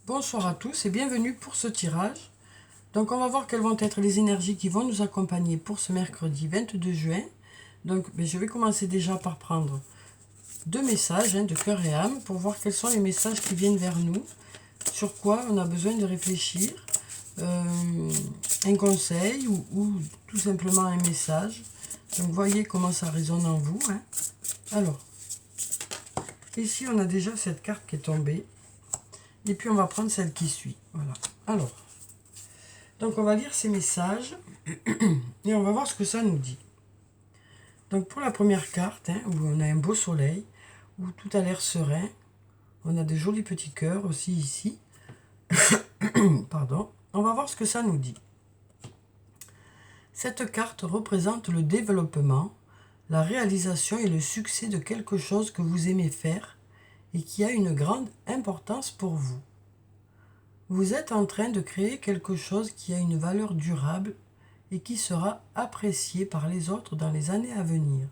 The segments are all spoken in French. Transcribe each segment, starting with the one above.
Bonsoir à tous et bienvenue pour ce tirage. Donc on va voir quelles vont être les énergies qui vont nous accompagner pour ce mercredi 22 juin. Donc je vais commencer déjà par prendre deux messages de cœur et âme pour voir quels sont les messages qui viennent vers nous, sur quoi on a besoin de réfléchir, un conseil ou tout simplement un message. Donc voyez comment ça résonne en vous. Alors, ici on a déjà cette carte qui est tombée. Et puis on va prendre celle qui suit. Voilà. Alors, donc on va lire ces messages et on va voir ce que ça nous dit. Donc pour la première carte, où on a un beau soleil, où tout a l'air serein, on a des jolis petits cœurs aussi ici. Pardon. On va voir ce que ça nous dit. Cette carte représente le développement, la réalisation et le succès de quelque chose que vous aimez faire et qui a une grande importance pour vous. Vous êtes en train de créer quelque chose qui a une valeur durable et qui sera apprécié par les autres dans les années à venir.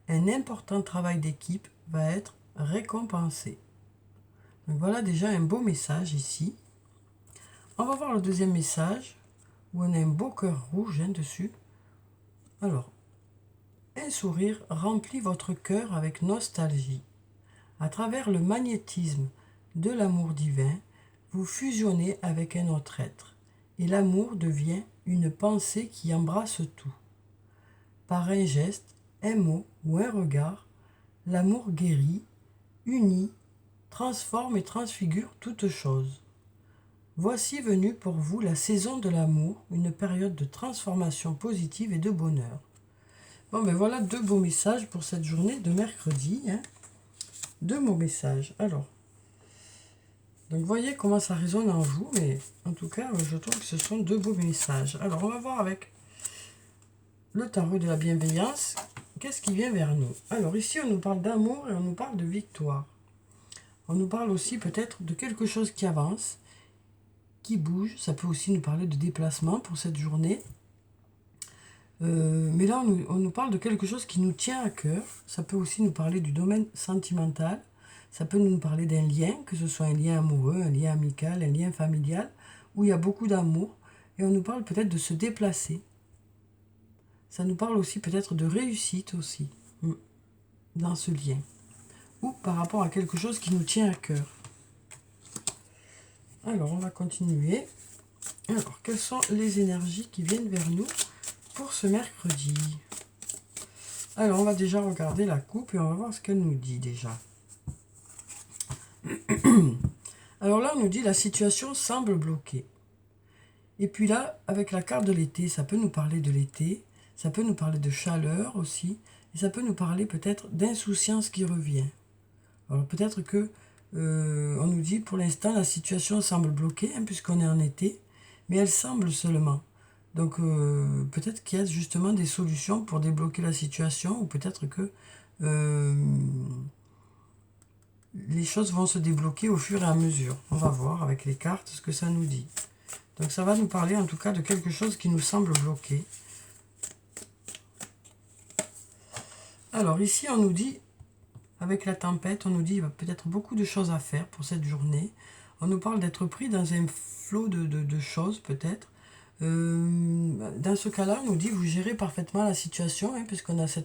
Un important travail d'équipe va être récompensé. Donc voilà déjà un beau message ici. On va voir le deuxième message où on a un beau cœur rouge dessus. Alors, un sourire remplit votre cœur avec nostalgie. À travers le magnétisme de l'amour divin, vous fusionnez avec un autre être, et l'amour devient une pensée qui embrasse tout. Par un geste, un mot ou un regard, l'amour guérit, unit, transforme et transfigure toute chose. Voici venue pour vous la saison de l'amour, une période de transformation positive et de bonheur. Bon, ben voilà deux beaux messages pour cette journée de mercredi. Deux beaux messages. Alors, donc voyez comment ça résonne en vous, mais en tout cas, je trouve que ce sont deux beaux messages. Alors, on va voir avec le tarot de la bienveillance, qu'est-ce qui vient vers nous. Alors ici, on nous parle d'amour et on nous parle de victoire. On nous parle aussi peut-être de quelque chose qui avance, qui bouge. Ça peut aussi nous parler de déplacement pour cette journée. Mais là, on nous parle de quelque chose qui nous tient à cœur. Ça peut aussi nous parler du domaine sentimental. Ça peut nous parler d'un lien, que ce soit un lien amoureux, un lien amical, un lien familial, où il y a beaucoup d'amour. Et on nous parle peut-être de se déplacer. Ça nous parle aussi peut-être de réussite aussi, dans ce lien. Ou par rapport à quelque chose qui nous tient à cœur. Alors, on va continuer. Alors, quelles sont les énergies qui viennent vers nous pour ce mercredi? Alors, on va déjà regarder la coupe et on va voir ce qu'elle nous dit déjà. Alors là, on nous dit la situation semble bloquée. Et puis là, avec la carte de l'été, ça peut nous parler de l'été, ça peut nous parler de chaleur aussi, et ça peut nous parler peut-être d'insouciance qui revient. Alors peut-être que on nous dit pour l'instant la situation semble bloquée, puisqu'on est en été, mais elle semble seulement. Donc peut-être qu'il y a justement des solutions pour débloquer la situation, ou peut-être que les choses vont se débloquer au fur et à mesure. On va voir avec les cartes ce que ça nous dit. Donc ça va nous parler en tout cas de quelque chose qui nous semble bloqué. Alors ici on nous dit, avec la tempête, on nous dit qu'il y a peut-être beaucoup de choses à faire pour cette journée. On nous parle d'être pris dans un flot de choses peut-être. Dans ce cas-là, on nous dit vous gérez parfaitement la situation, puisqu'on a ce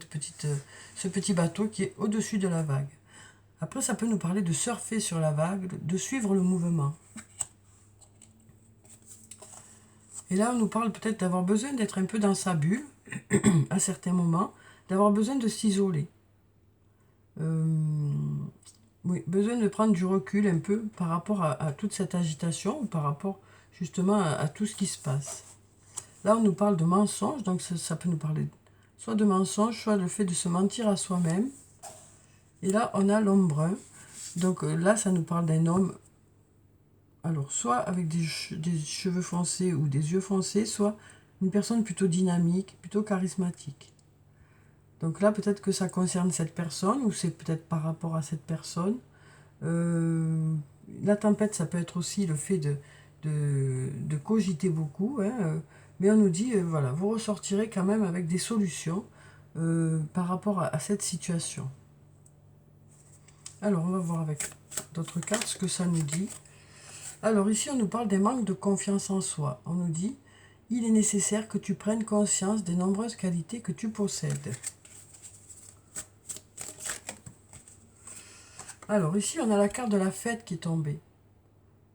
petit bateau qui est au-dessus de la vague. Après, ça peut nous parler de surfer sur la vague, de suivre le mouvement. Et là, on nous parle peut-être d'avoir besoin d'être un peu dans sa bulle, à certains moments, d'avoir besoin de s'isoler. Oui, besoin de prendre du recul un peu par rapport à toute cette agitation, ou par rapport justement à tout ce qui se passe. Là, on nous parle de mensonges, donc ça peut nous parler soit de mensonges, soit le fait de se mentir à soi-même. Et là, on a l'homme brun. Donc là, ça nous parle d'un homme, alors soit avec des cheveux foncés ou des yeux foncés, soit une personne plutôt dynamique, plutôt charismatique. Donc là, peut-être que ça concerne cette personne, ou c'est peut-être par rapport à cette personne. La tempête, ça peut être aussi le fait de cogiter beaucoup, mais on nous dit, voilà, vous ressortirez quand même avec des solutions par rapport à cette situation. Alors, on va voir avec d'autres cartes ce que ça nous dit. Alors ici, on nous parle des manques de confiance en soi. On nous dit, il est nécessaire que tu prennes conscience des nombreuses qualités que tu possèdes. Alors ici, on a la carte de la fête qui est tombée.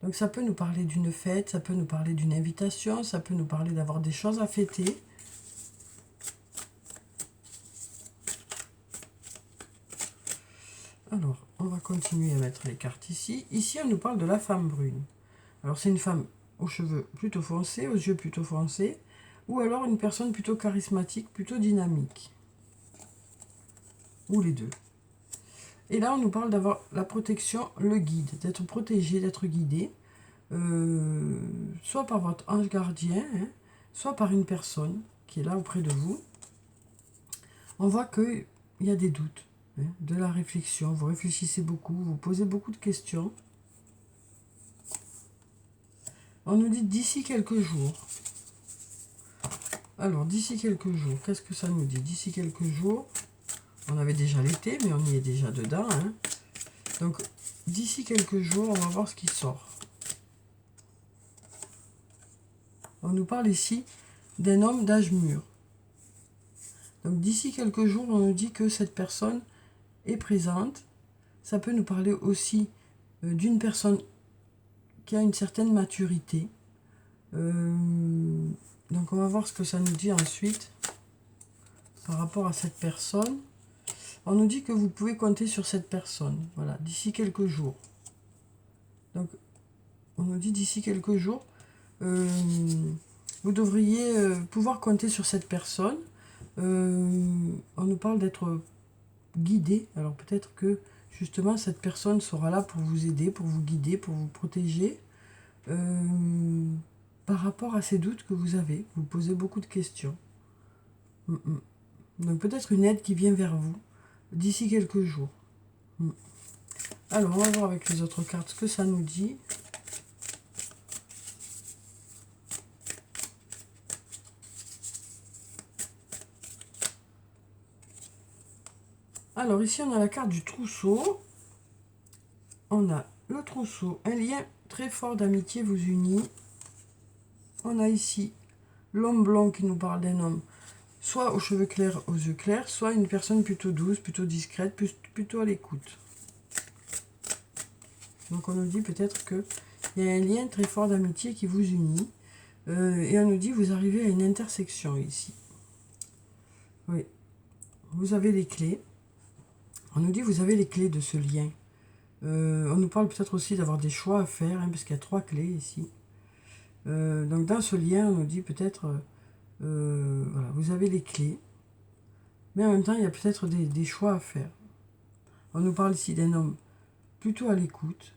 Donc ça peut nous parler d'une fête, ça peut nous parler d'une invitation, ça peut nous parler d'avoir des choses à fêter. Alors, on va continuer à mettre les cartes ici. Ici, on nous parle de la femme brune. Alors c'est une femme aux cheveux plutôt foncés, aux yeux plutôt foncés, ou alors une personne plutôt charismatique, plutôt dynamique. Ou les deux. Et là, on nous parle d'avoir la protection, le guide, d'être protégé, d'être guidé, soit par votre ange gardien, hein, soit par une personne qui est là auprès de vous. On voit qu'il y a des doutes, hein, de la réflexion, vous réfléchissez beaucoup, vous posez beaucoup de questions. On nous dit d'ici quelques jours. Alors, d'ici quelques jours, qu'est-ce que ça nous dit? D'ici quelques jours, on avait déjà l'été, mais on y est déjà dedans, hein. Donc, d'ici quelques jours, on va voir ce qui sort. On nous parle ici d'un homme d'âge mûr. Donc, d'ici quelques jours, on nous dit que cette personne est présente. Ça peut nous parler aussi d'une personne qui a une certaine maturité. Donc, on va voir ce que ça nous dit ensuite par rapport à cette personne. On nous dit que vous pouvez compter sur cette personne, voilà, d'ici quelques jours. Donc, on nous dit d'ici quelques jours, vous devriez pouvoir compter sur cette personne. On nous parle d'être guidé. Alors, peut-être que, justement, cette personne sera là pour vous aider, pour vous guider, pour vous protéger. Par rapport à ces doutes que vous avez, vous posez beaucoup de questions. Donc, peut-être une aide qui vient vers vous d'ici quelques jours. Alors, on va voir avec les autres cartes ce que ça nous dit. Alors, ici, on a la carte du trousseau. On a le trousseau. Un lien très fort d'amitié vous unit. On a ici l'homme blanc qui nous parle d'un homme soit aux cheveux clairs, aux yeux clairs, soit une personne plutôt douce, plutôt discrète, plutôt à l'écoute. Donc on nous dit peut-être qu'il y a un lien très fort d'amitié qui vous unit. Et on nous dit vous arrivez à une intersection ici. Oui. Vous avez les clés. On nous dit vous avez les clés de ce lien. On nous parle peut-être aussi d'avoir des choix à faire, hein, parce qu'il y a 3 clés ici. Donc dans ce lien, on nous dit peut-être... voilà, vous avez les clés, mais en même temps il y a peut-être des choix à faire. On nous parle ici d'un homme plutôt à l'écoute,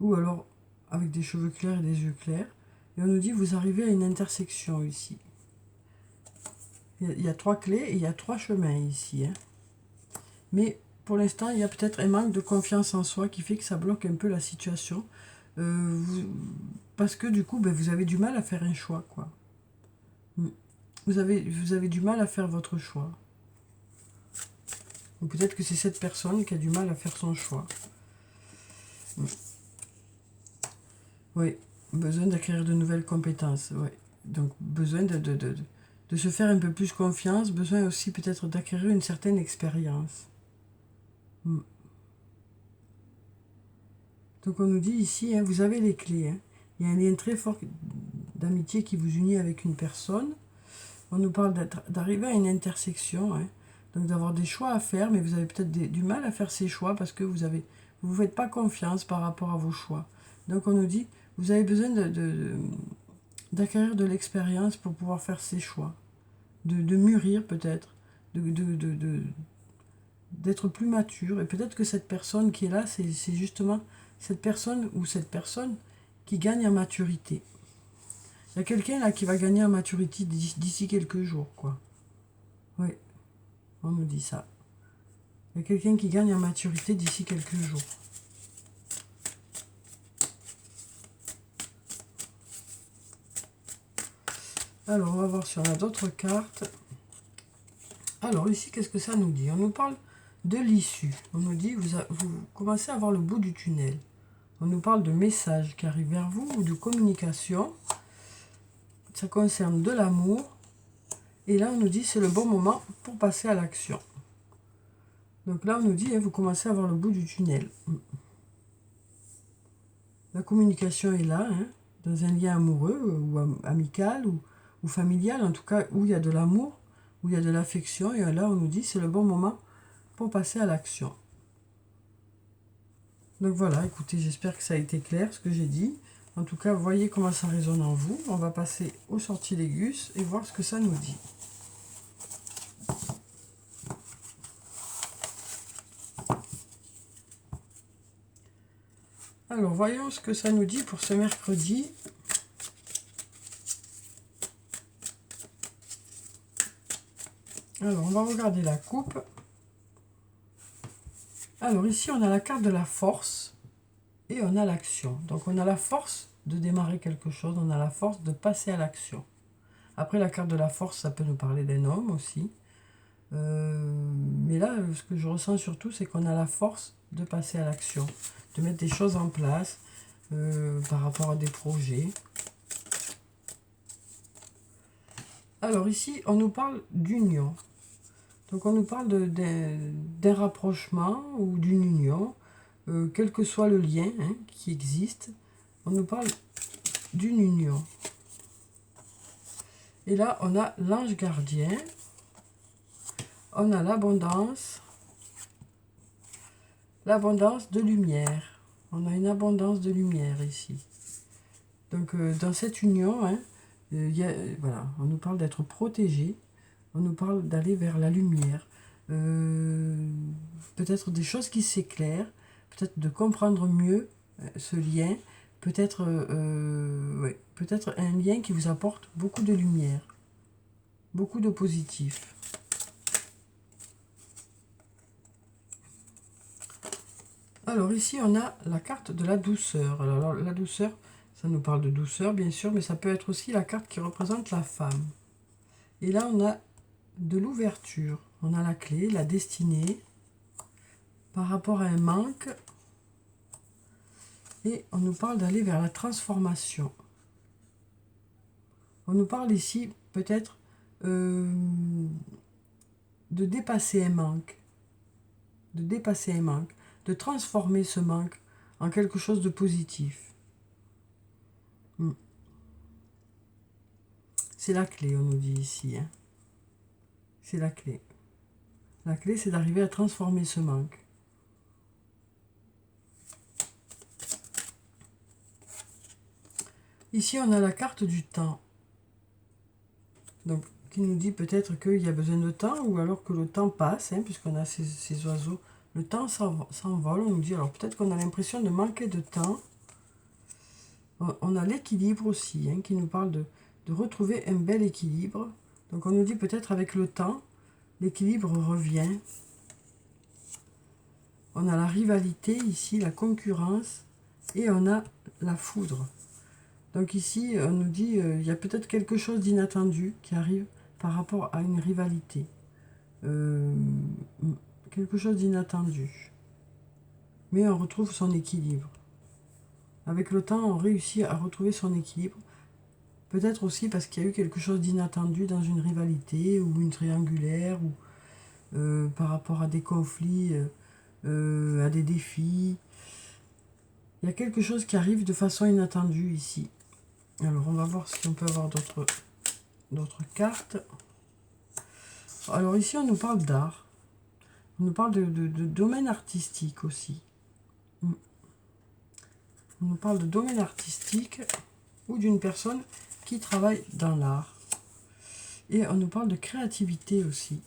ou alors avec des cheveux clairs et des yeux clairs, et on nous dit vous arrivez à une intersection ici. Il y a 3 clés et il y a 3 chemins ici, hein. Mais pour l'instant il y a peut-être un manque de confiance en soi qui fait que ça bloque un peu la situation, parce que du coup vous avez du mal à faire un choix, quoi. Vous avez du mal à faire votre choix. Ou peut-être que c'est cette personne qui a du mal à faire son choix. Oui, besoin d'acquérir de nouvelles compétences. Oui. Donc, besoin de se faire un peu plus confiance. Besoin aussi peut-être d'acquérir une certaine expérience. Donc, on nous dit ici, hein, vous avez les clés. Hein. Il y a un lien très fort d'amitié qui vous unit avec une personne. On nous parle d'arriver à une intersection, hein, donc d'avoir des choix à faire, mais vous avez peut-être du mal à faire ces choix parce que vous ne vous faites pas confiance par rapport à vos choix. Donc on nous dit, vous avez besoin d'acquérir de l'expérience pour pouvoir faire ces choix, de mûrir peut-être, d'être plus mature. Et peut-être que cette personne qui est là, c'est justement cette personne ou cette personne qui gagne en maturité. Il y a quelqu'un là qui va gagner en maturité d'ici quelques jours, quoi. Oui, on nous dit ça. Il y a quelqu'un qui gagne en maturité d'ici quelques jours. Alors, on va voir si on a d'autres cartes. Alors, ici, qu'est-ce que ça nous dit? On nous parle de l'issue. On nous dit, vous commencez à voir le bout du tunnel. On nous parle de messages qui arrivent vers vous ou de communication. Ça concerne de l'amour. Et là, on nous dit c'est le bon moment pour passer à l'action. Donc là, on nous dit, vous commencez à voir le bout du tunnel. La communication est là, dans un lien amoureux ou amical ou familial, en tout cas où il y a de l'amour, où il y a de l'affection. Et là, on nous dit c'est le bon moment pour passer à l'action. Donc voilà, écoutez, j'espère que ça a été clair ce que j'ai dit. En tout cas, voyez comment ça résonne en vous. On va passer au sortilègus et voir ce que ça nous dit. Alors, voyons ce que ça nous dit pour ce mercredi. Alors, on va regarder la coupe. Alors, ici, on a la carte de la force et on a l'action. Donc, on a la force de démarrer quelque chose, on a la force de passer à l'action. Après, la carte de la force, ça peut nous parler d'un homme aussi. Mais là, ce que je ressens surtout, c'est qu'on a la force de passer à l'action, de mettre des choses en place par rapport à des projets. Alors ici, on nous parle d'union. Donc on nous parle d'un rapprochement ou d'une union, quel que soit le lien qui existe. On nous parle d'une union. Et là, on a l'ange gardien. On a l'abondance de lumière. On a une abondance de lumière ici. Donc, dans cette union, voilà, on nous parle d'être protégé. On nous parle d'aller vers la lumière. Peut-être des choses qui s'éclairent. Peut-être de comprendre mieux ce lien. Peut-être peut-être un lien qui vous apporte beaucoup de lumière. Beaucoup de positif. Alors ici, on a la carte de la douceur. Alors la douceur, ça nous parle de douceur, bien sûr, mais ça peut être aussi la carte qui représente la femme. Et là, on a de l'ouverture. On a la clé, la destinée, par rapport à un manque. Et on nous parle d'aller vers la transformation. On nous parle ici, peut-être, de dépasser un manque. De dépasser un manque. De transformer ce manque en quelque chose de positif. C'est la clé, on nous dit ici. C'est la clé. La clé, c'est d'arriver à transformer ce manque. Ici, on a la carte du temps. Donc, qui nous dit peut-être qu'il y a besoin de temps ou alors que le temps passe, puisqu'on a ces oiseaux. Le temps s'envole, on nous dit, alors peut-être qu'on a l'impression de manquer de temps. On a l'équilibre aussi, qui nous parle de retrouver un bel équilibre. Donc on nous dit peut-être avec le temps, l'équilibre revient. On a la rivalité ici, la concurrence, et on a la foudre. Donc ici, on nous dit, il y a peut-être quelque chose d'inattendu qui arrive par rapport à une rivalité. Quelque chose d'inattendu. Mais on retrouve son équilibre. Avec le temps, on réussit à retrouver son équilibre. Peut-être aussi parce qu'il y a eu quelque chose d'inattendu dans une rivalité ou une triangulaire ou par rapport à des conflits, à des défis. Il y a quelque chose qui arrive de façon inattendue ici. Alors, on va voir si on peut avoir d'autres cartes. Alors ici, on nous parle d'art. On nous parle de domaine artistique aussi. On nous parle de domaine artistique ou d'une personne qui travaille dans l'art. Et on nous parle de créativité aussi.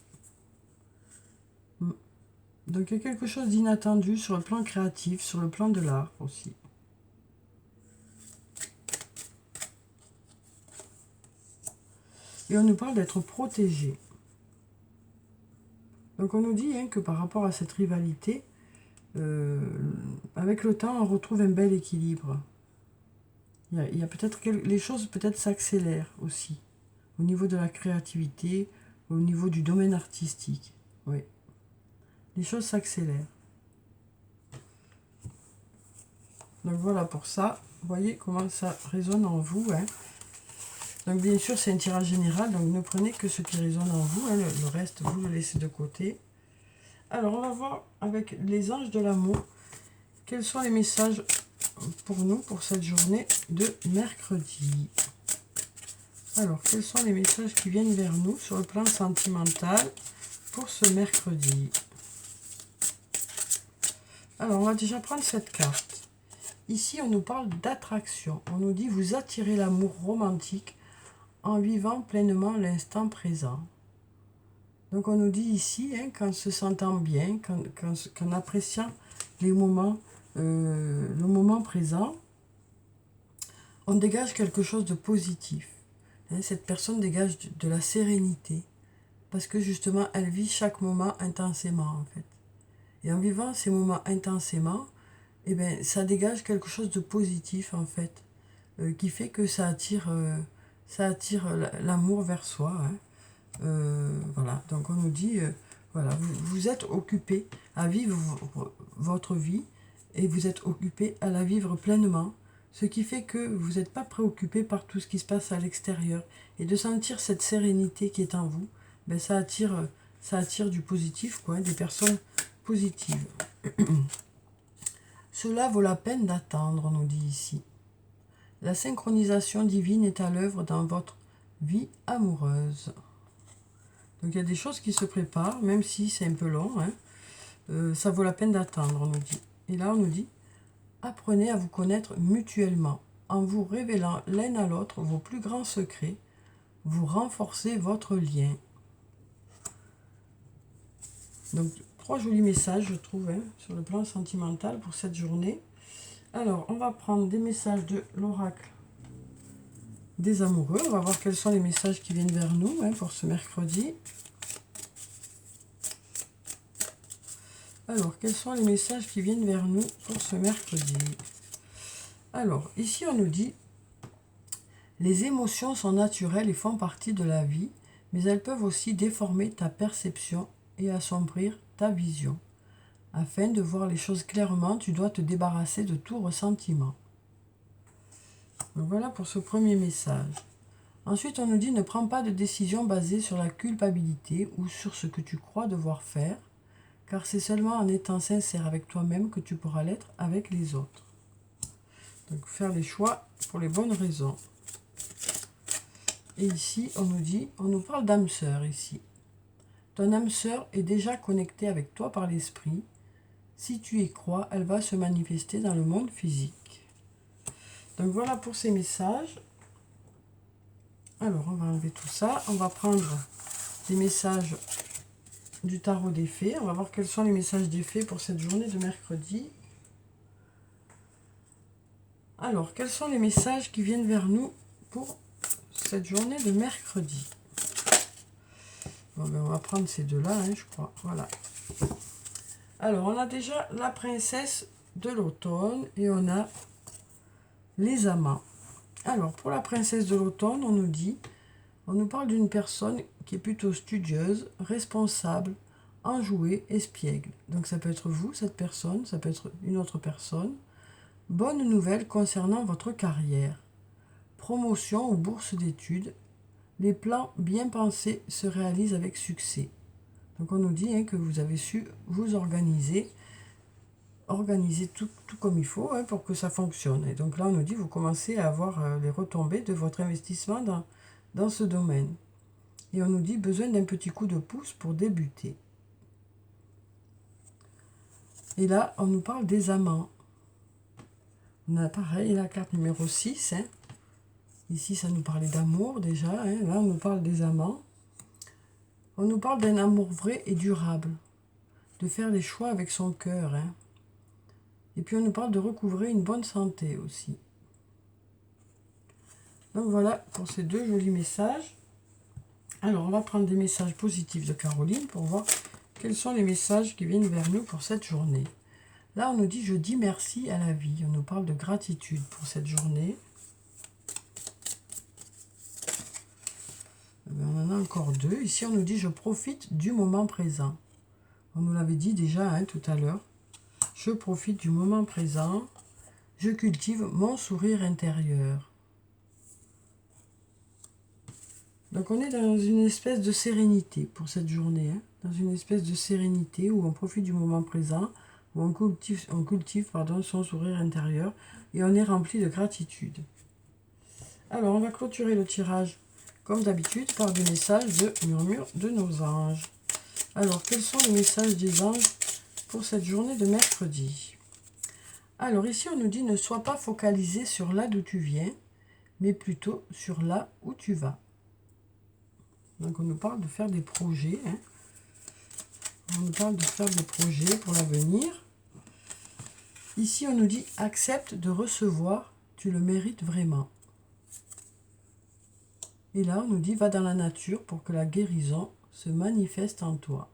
Donc il y a quelque chose d'inattendu sur le plan créatif, sur le plan de l'art aussi. Et on nous parle d'être protégé. Donc on nous dit que par rapport à cette rivalité, avec le temps, on retrouve un bel équilibre. Il y a peut-être les choses peut-être s'accélèrent aussi, au niveau de la créativité, au niveau du domaine artistique. Oui. Les choses s'accélèrent. Donc voilà pour ça. Vous voyez comment ça résonne en vous. Hein. Donc bien sûr, c'est un tirage général. Donc ne prenez que ce qui résonne en vous. Hein. Le reste, vous le laissez de côté. Alors, on va voir avec les anges de l'amour. Quels sont les messages pour nous, pour cette journée de mercredi? Alors, quels sont les messages qui viennent vers nous sur le plan sentimental pour ce mercredi? Alors, on va déjà prendre cette carte. Ici, on nous parle d'attraction. On nous dit, vous attirez l'amour romantique en vivant pleinement l'instant présent. Donc, on nous dit ici, hein, qu'en se sentant bien, qu'en appréciant les moments, le moment présent, on dégage quelque chose de positif. Hein, cette personne dégage de la sérénité. Parce que justement, elle vit chaque moment intensément, en fait. Et en vivant ces moments intensément, eh bien, ça dégage quelque chose de positif, en fait, qui fait que ça attire l'amour vers soi. Hein. Voilà, donc on nous dit, voilà, vous êtes occupé à vivre votre vie et vous êtes occupé à la vivre pleinement, ce qui fait que vous n'êtes pas préoccupé par tout ce qui se passe à l'extérieur. Et de sentir cette sérénité qui est en vous, ben, ça attire du positif, quoi, des personnes positives. Cela vaut la peine d'attendre, on nous dit ici. La synchronisation divine est à l'œuvre dans votre vie amoureuse. Donc il y a des choses qui se préparent, même si c'est un peu long. Hein. Ça vaut la peine d'attendre, on nous dit. Et là, on nous dit, apprenez à vous connaître mutuellement. En vous révélant l'un à l'autre vos plus grands secrets, vous renforcez votre lien. Donc, 3 jolis messages, je trouve, hein, sur le plan sentimental pour cette journée. Alors, on va prendre des messages de l'oracle des amoureux. On va voir quels sont les messages qui viennent vers nous, hein, pour ce mercredi. Alors, quels sont les messages qui viennent vers nous pour ce mercredi? Alors, ici, on nous dit, les émotions sont naturelles et font partie de la vie, mais elles peuvent aussi déformer ta perception et assombrir ta vision. Afin de voir les choses clairement, tu dois te débarrasser de tout ressentiment. Donc voilà pour ce premier message. Ensuite, on nous dit, ne prends pas de décision basée sur la culpabilité ou sur ce que tu crois devoir faire, car c'est seulement en étant sincère avec toi-même que tu pourras l'être avec les autres. Donc faire les choix pour les bonnes raisons. Et ici, on nous dit, on nous parle d'âme sœur ici. Ton âme sœur est déjà connectée avec toi par l'esprit. Si tu y crois, elle va se manifester dans le monde physique. Donc voilà pour ces messages. Alors, on va enlever tout ça. On va prendre des messages du tarot des fées. On va voir quels sont les messages des fées pour cette journée de mercredi. Alors, quels sont les messages qui viennent vers nous pour cette journée de mercredi? Bon, ben, on va prendre ces deux-là, hein, je crois. Voilà. Alors, on a déjà la princesse de l'automne et on a les amants. Alors, pour la princesse de l'automne, on nous parle d'une personne qui est plutôt studieuse, responsable, enjouée, espiègle. Donc, ça peut être vous, cette personne, ça peut être une autre personne. Bonne nouvelle concernant votre carrière. Promotion ou bourse d'études. Les plans bien pensés se réalisent avec succès. Donc on nous dit, hein, que vous avez su vous organiser tout comme il faut, hein, pour que ça fonctionne. Et donc là on nous dit, vous commencez à avoir les retombées de votre investissement dans ce domaine. Et on nous dit, besoin d'un petit coup de pouce pour débuter. Et là on nous parle des amants. On a pareil la carte numéro 6, hein. Ici, ça nous parlait d'amour déjà. Hein. Là, on nous parle des amants. On nous parle d'un amour vrai et durable. De faire des choix avec son cœur. Hein. Et puis, on nous parle de recouvrer une bonne santé aussi. Donc, voilà pour ces deux jolis messages. Alors, on va prendre des messages positifs de Caroline pour voir quels sont les messages qui viennent vers nous pour cette journée. Là, on nous dit « Je dis merci à la vie ». On nous parle de gratitude pour cette journée. On en a encore deux. Ici, on nous dit « Je profite du moment présent ». On nous l'avait dit déjà, hein, tout à l'heure. Je profite du moment présent. je cultive mon sourire intérieur. Donc on est dans une espèce de sérénité pour cette journée, hein, dans une espèce de sérénité où on profite du moment présent, où on cultive son sourire intérieur et on est rempli de gratitude. Alors on va clôturer le tirage comme d'habitude par des messages de murmure de nos anges. Alors quels sont les messages des anges pour cette journée de mercredi? Alors ici on nous dit ne sois pas focalisé sur là d'où tu viens, mais plutôt sur là où tu vas. Donc on nous parle de faire des projets. Hein. On nous parle de faire des projets pour l'avenir. Ici on nous dit accepte de recevoir, tu le mérites vraiment. Et là on nous dit va dans la nature pour que la guérison se manifeste en toi.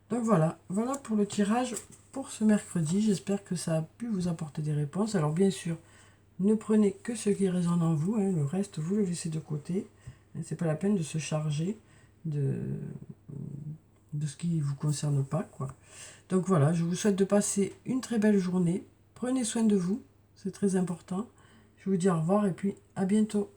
Donc voilà pour le tirage pour ce mercredi. J'espère que ça a pu vous apporter des réponses. Alors bien sûr, ne prenez que ce qui résonne en vous. Hein. Le reste, vous le laissez de côté. C'est pas la peine de se charger de ce qui ne vous concerne pas, quoi. Donc voilà, je vous souhaite de passer une très belle journée. Prenez soin de vous, c'est très important. Je vous dis au revoir et puis à bientôt.